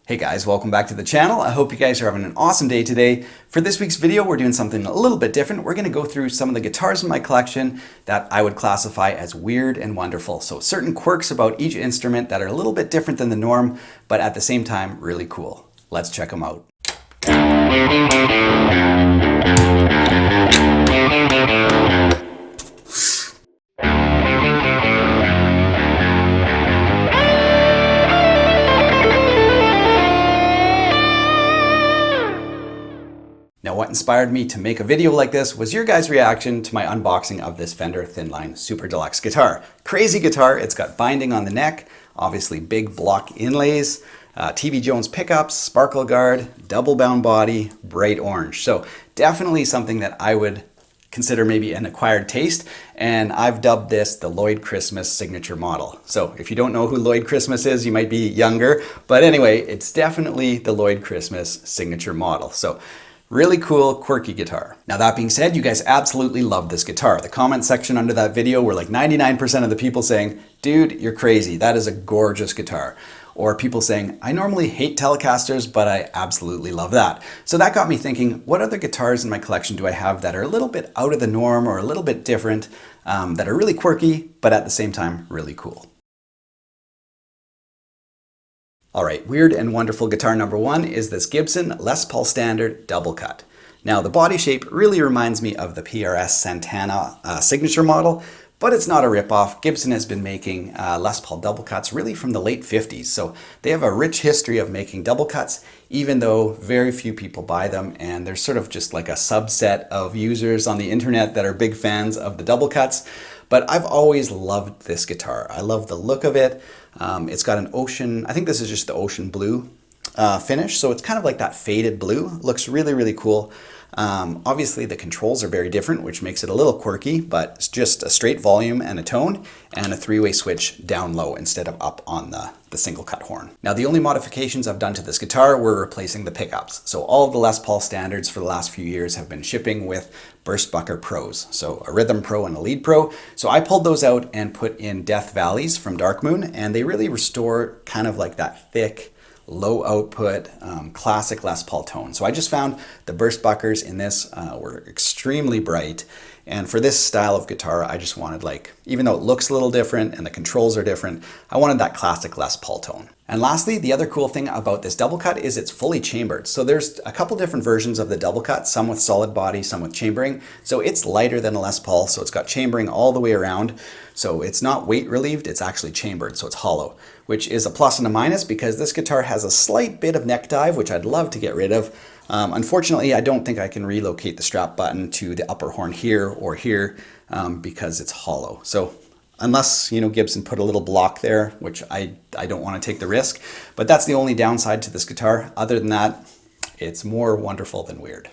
Hey guys, welcome back to the channel. I hope you guys are having an awesome day today. For this week's video, we're doing something a little bit different. We're going to go through some of the guitars in my collection that I would classify as weird and wonderful. So certain quirks about each instrument that are a little bit different than the norm, but at the same time, really cool. Let's check them out. Now, what inspired me to make a video like this was your guys' reaction to my unboxing of this Fender Thinline Super Deluxe guitar. Crazy guitar, it's got binding on the neck, obviously big block inlays, TV Jones pickups, sparkle guard, double bound body, bright orange. So definitely something that I would consider maybe an acquired taste, and I've dubbed this the Lloyd Christmas signature model. So if you don't know who Lloyd Christmas is, you might be younger, but anyway, it's definitely the Lloyd Christmas signature model. So really cool, quirky guitar. Now that being said, you guys absolutely love this guitar. The comment section under that video were like 99% of the people saying, dude, you're crazy. That is a gorgeous guitar. Or people saying, I normally hate Telecasters, but I absolutely love that. So that got me thinking, what other guitars in my collection do I have that are a little bit out of the norm or a little bit different, that are really quirky, but at the same time, really cool. All right, weird and wonderful guitar number one is this Gibson Les Paul Standard double cut. Now the body shape really reminds me of the PRS Santana signature model, but it's not a ripoff. Gibson has been making Les Paul double cuts really from the late 50s. So they have a rich history of making double cuts, even though very few people buy them. And there's sort of just like a subset of users on the internet that are big fans of the double cuts. But I've always loved this guitar. I love the look of it. It's got an ocean, I think this is just the ocean blue finish. So it's kind of like that faded blue. Looks really, really cool. Obviously the controls are very different, which makes it a little quirky, but it's just a straight volume and a tone and a three-way switch down low instead of up on the single cut horn. Now the only modifications I've done to this guitar were replacing the pickups. So all of the Les Paul standards for the last few years have been shipping with Burstbucker Pros. So a Rhythm Pro and a Lead Pro. So I pulled those out and put in Death Valleys from Dark Moon, and they really restore kind of like that thick, low output, classic Les Paul tone. So I just found the Burstbuckers in this were extremely bright. And for this style of guitar, I just wanted, like, even though it looks a little different and the controls are different, I wanted that classic Les Paul tone. And lastly, the other cool thing about this double cut is it's fully chambered. So there's a couple different versions of the double cut, some with solid body, some with chambering. So it's lighter than a Les Paul, so it's got chambering all the way around. So it's not weight relieved, it's actually chambered, so it's hollow, which is a plus and a minus because this guitar has a slight bit of neck dive, which I'd love to get rid of. Unfortunately, I don't think I can relocate the strap button to the upper horn here or here because it's hollow. So unless, you know, Gibson put a little block there, which I don't want to take the risk, but that's the only downside to this guitar. Other than that, it's more wonderful than weird.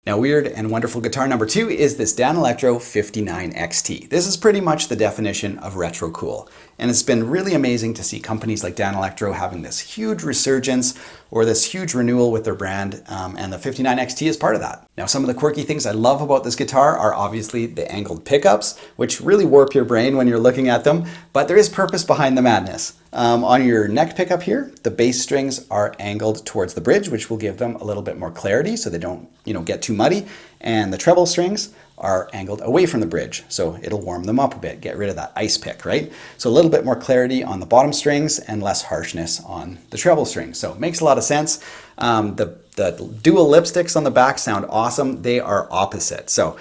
Now, weird and wonderful guitar number two is this Danelectro 59 XT. This is pretty much the definition of retro cool. And it's been really amazing to see companies like Danelectro having this huge resurgence or this huge renewal with their brand, and the 59 XT is part of that. Now, some of the quirky things I love about this guitar are obviously the angled pickups, which really warp your brain when you're looking at them, but there is purpose behind the madness. On your neck pickup here, the bass strings are angled towards the bridge, which will give them a little bit more clarity so they don't, you know, get too muddy. And the treble strings are angled away from the bridge, so it'll warm them up a bit, get rid of that ice pick, right? So a little bit more clarity on the bottom strings and less harshness on the treble strings. So it makes a lot of sense. The dual lipsticks on the back sound awesome. They are opposite. So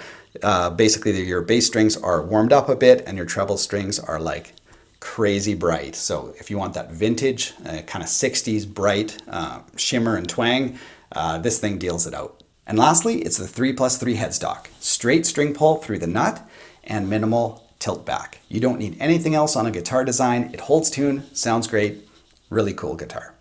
basically your bass strings are warmed up a bit and your treble strings are like crazy bright. So if you want that vintage kind of 60s bright shimmer and twang, this thing deals it out. And lastly, it's the 3+3 headstock. Straight string pull through the nut and minimal tilt back. You don't need anything else on a guitar design. It holds tune, sounds great, really cool guitar.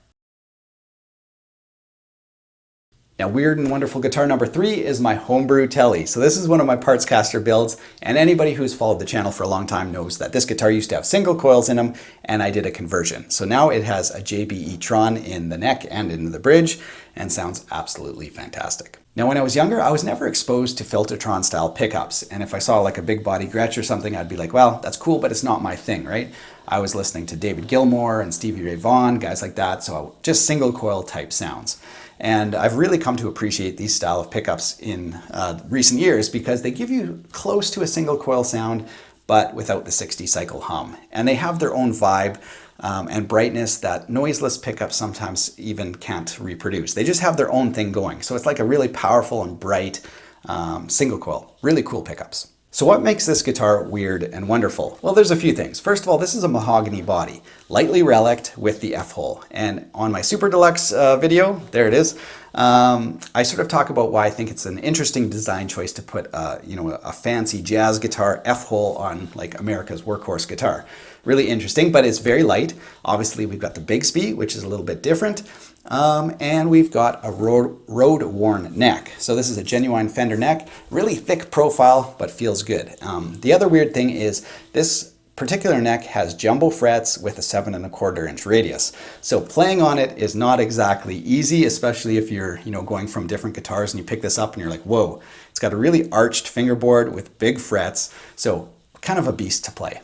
Now, weird and wonderful guitar number three is my Homebrew Telly. So this is one of my parts caster builds, and anybody who's followed the channel for a long time knows that this guitar used to have single coils in them, and I did a conversion. So now it has a JBE Tron in the neck and in the bridge, and sounds absolutely fantastic. Now, when I was younger, I was never exposed to Filtertron style pickups. And if I saw like a big body Gretsch or something, I'd be like, well, that's cool, but it's not my thing, right? I was listening to David Gilmour and Stevie Ray Vaughan, guys like that. So just single coil type sounds. And I've really come to appreciate these style of pickups in recent years because they give you close to a single coil sound, but without the 60 cycle hum. And they have their own vibe and brightness that noiseless pickups sometimes even can't reproduce. They just have their own thing going. So it's like a really powerful and bright single coil, really cool pickups. So what makes this guitar weird and wonderful? Well, there's a few things. First of all, this is a mahogany body, lightly relict with the F-hole. And on my Super Deluxe video, there it is, I sort of talk about why I think it's an interesting design choice to put a fancy jazz guitar F-hole on like America's workhorse guitar. Really interesting, but it's very light. Obviously, we've got the Bigsby, which is a little bit different. And we've got a road-worn neck. So this is a genuine Fender neck, really thick profile, but feels good. The other weird thing is this particular neck has jumbo frets with a 7¼ inch radius. So playing on it is not exactly easy, especially if you're going from different guitars and you pick this up and you're like, whoa, it's got a really arched fingerboard with big frets. So kind of a beast to play.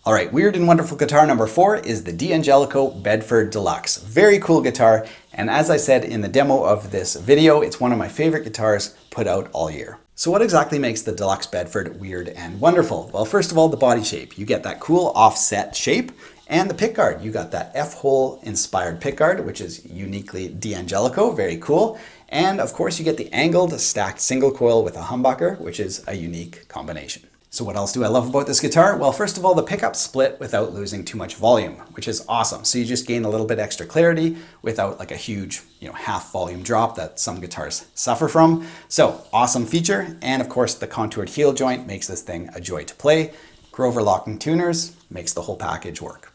All right, weird and wonderful guitar number 4 is the Danelectro Bedford Deluxe. Very cool guitar, and as I said in the demo of this video, it's one of my favorite guitars put out all year. So what exactly makes the Deluxe Bedford weird and wonderful? Well, first of all, the body shape. You get that cool offset shape, and the pickguard. You got that F-hole inspired pickguard, which is uniquely Danelectro, very cool. And of course, you get the angled stacked single coil with a humbucker, which is a unique combination. So what else do I love about this guitar? Well, first of all, the pickups split without losing too much volume, which is awesome. So you just gain a little bit extra clarity without like a huge, half volume drop that some guitars suffer from. So awesome feature. And of course, the contoured heel joint makes this thing a joy to play. Grover locking tuners makes the whole package work.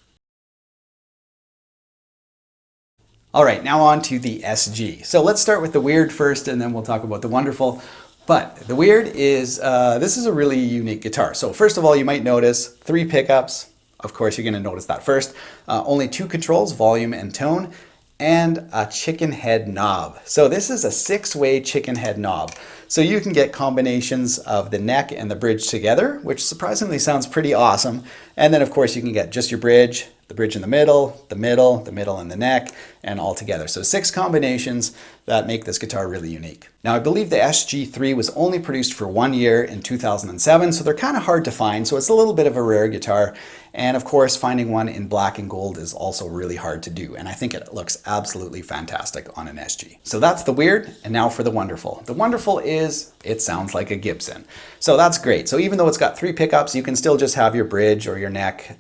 All right, now on to the SG. So let's start with the weird first, and then we'll talk about the wonderful. But the weird is, this is a really unique guitar. So first of all, you might notice 3 pickups. Of course, you're going to notice that first. Only 2 controls, volume and tone, and a chicken head knob. So this is a 6-way chicken head knob. So you can get combinations of the neck and the bridge together, which surprisingly sounds pretty awesome. And then of course you can get just your bridge, the bridge in the middle, the middle and the neck, and all together. So 6 combinations that make this guitar really unique. Now I believe the SG3 was only produced for 1 year in 2007, so they're kind of hard to find. So it's a little bit of a rare guitar. And of course, finding one in black and gold is also really hard to do. And I think it looks absolutely fantastic on an SG. So that's the weird, and now for the wonderful. The wonderful is it sounds like a Gibson. So that's great. So even though it's got 3 pickups, you can still just have your bridge or your neck,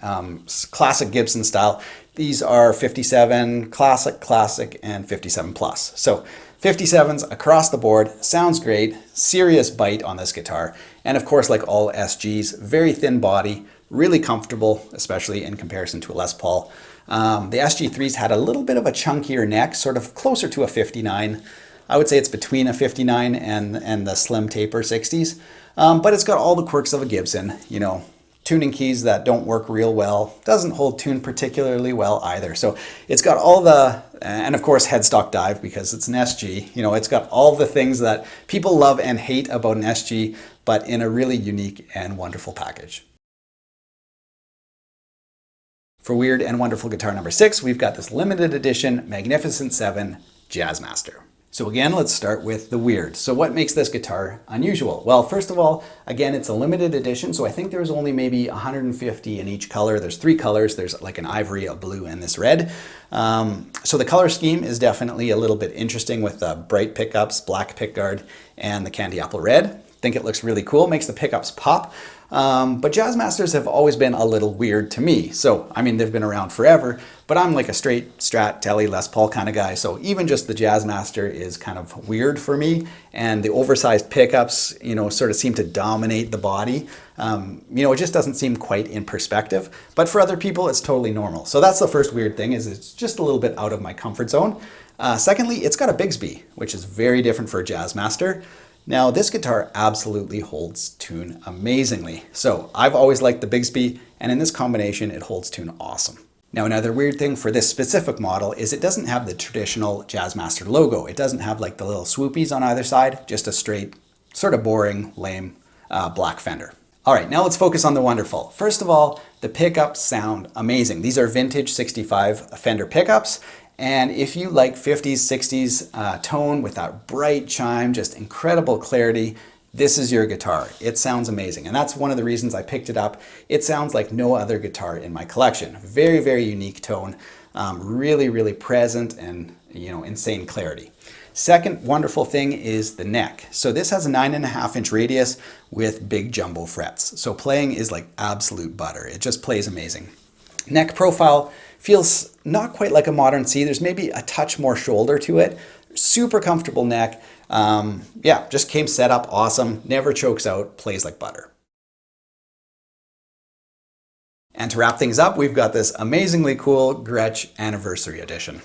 classic Gibson style. These are 57, classic, and 57 plus. So 57s across the board, sounds great, serious bite on this guitar. And of course, like all SGs, very thin body, really comfortable, especially in comparison to a Les Paul. The SG3s had a little bit of a chunkier neck, sort of closer to a 59. I would say it's between a 59 and the slim taper 60s. But it's got all the quirks of a Gibson, tuning keys that don't work real well, doesn't hold tune particularly well either. So it's got all the, and of course headstock dive because it's an SG, it's got all the things that people love and hate about an SG, but in a really unique and wonderful package. For weird and wonderful guitar number 6, we've got this limited edition Magnificent 7 Jazzmaster. So again, let's start with the weird. So what makes this guitar unusual? Well, first of all, again, it's a limited edition. So I think there's only maybe 150 in each color. There's 3 colors. There's like an ivory, a blue, and this red. So the color scheme is definitely a little bit interesting with the bright pickups, black pickguard, and the candy apple red. I think it looks really cool, makes the pickups pop. But Jazzmasters have always been a little weird to me. So, I mean, they've been around forever, but I'm like a straight Strat, Telly, Les Paul kind of guy. So even just the Jazzmaster is kind of weird for me. And the oversized pickups, sort of seem to dominate the body. It just doesn't seem quite in perspective. But for other people, it's totally normal. So that's the first weird thing, is it's just a little bit out of my comfort zone. Secondly, it's got a Bigsby, which is very different for a Jazzmaster. Now, this guitar absolutely holds tune amazingly. So I've always liked the Bigsby, and in this combination, it holds tune awesome. Now, another weird thing for this specific model is it doesn't have the traditional Jazzmaster logo. It doesn't have like the little swoopies on either side, just a straight, sort of boring, lame black fender. All right, now let's focus on the wonderful. First of all, the pickups sound amazing. These are vintage 65 Fender pickups. And if you like 50s, 60s tone with that bright chime, just incredible clarity, this is your guitar. It sounds amazing. And that's one of the reasons I picked it up. It sounds like no other guitar in my collection. Very, very unique tone. Really, really present and, insane clarity. Second wonderful thing is the neck. So this has a 9.5-inch radius with big jumbo frets. So playing is like absolute butter. It just plays amazing. Neck profile feels not quite like a modern C. There's maybe a touch more shoulder to it. Super comfortable neck. Yeah, just came set up awesome. Never chokes out, plays like butter. And to wrap things up, we've got this amazingly cool Gretsch Anniversary Edition.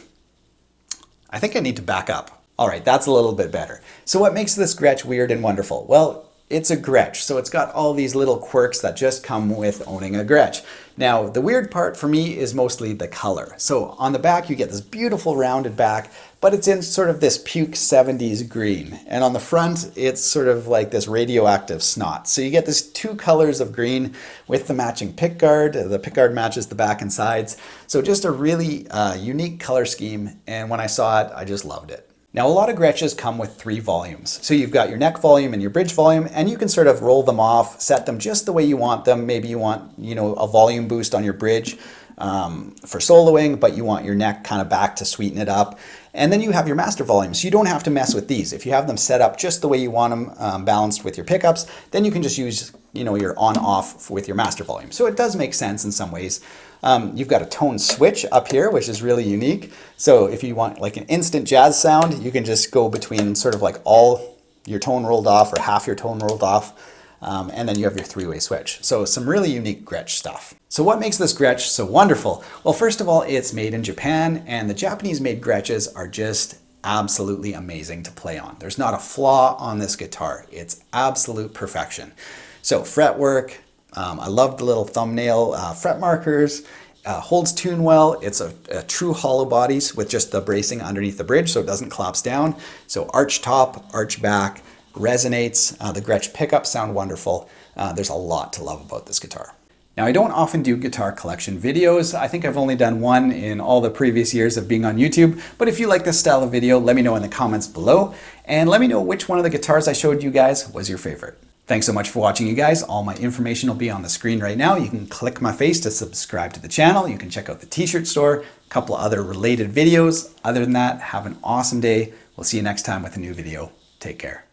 I think I need to back up. All right, that's a little bit better. So what makes this Gretsch weird and wonderful? Well, it's a Gretsch, so it's got all these little quirks that just come with owning a Gretsch. Now, the weird part for me is mostly the color. So on the back, you get this beautiful rounded back, but it's in sort of this puke 70s green. And on the front, it's sort of like this radioactive snot. So you get this two colors of green with the matching pickguard. The pickguard matches the back and sides. So just a really unique color scheme. And when I saw it, I just loved it. Now, a lot of Gretsches come with 3 volumes. So you've got your neck volume and your bridge volume, and you can sort of roll them off, set them just the way you want them. Maybe you want, a volume boost on your bridge for soloing, but you want your neck kind of back to sweeten it up. And then you have your master volumes. You don't have to mess with these. If you have them set up just the way you want them, balanced with your pickups, then you can just use, your on-off with your master volume. So it does make sense in some ways. You've got a tone switch up here, which is really unique. So if you want like an instant jazz sound, you can just go between sort of like all your tone rolled off or half your tone rolled off. And then you have your 3-way switch. So some really unique Gretsch stuff. So what makes this Gretsch so wonderful? Well, first of all, it's made in Japan, and the Japanese made Gretsches are just absolutely amazing to play on. There's not a flaw on this guitar. It's absolute perfection. So fretwork, I love the little thumbnail fret markers, holds tune well. It's a true hollow bodies with just the bracing underneath the bridge so it doesn't collapse down. So arch top, arch back, resonates. The Gretsch pickups sound wonderful. There's a lot to love about this guitar. Now, I don't often do guitar collection videos. I think I've only done one in all the previous years of being on YouTube. But if you like this style of video, let me know in the comments below. And let me know which one of the guitars I showed you guys was your favorite. Thanks so much for watching, you guys. All my information will be on the screen right now. You can click my face to subscribe to the channel. You can check out the t-shirt store, a couple of other related videos. Other than that, have an awesome day. We'll see you next time with a new video. Take care.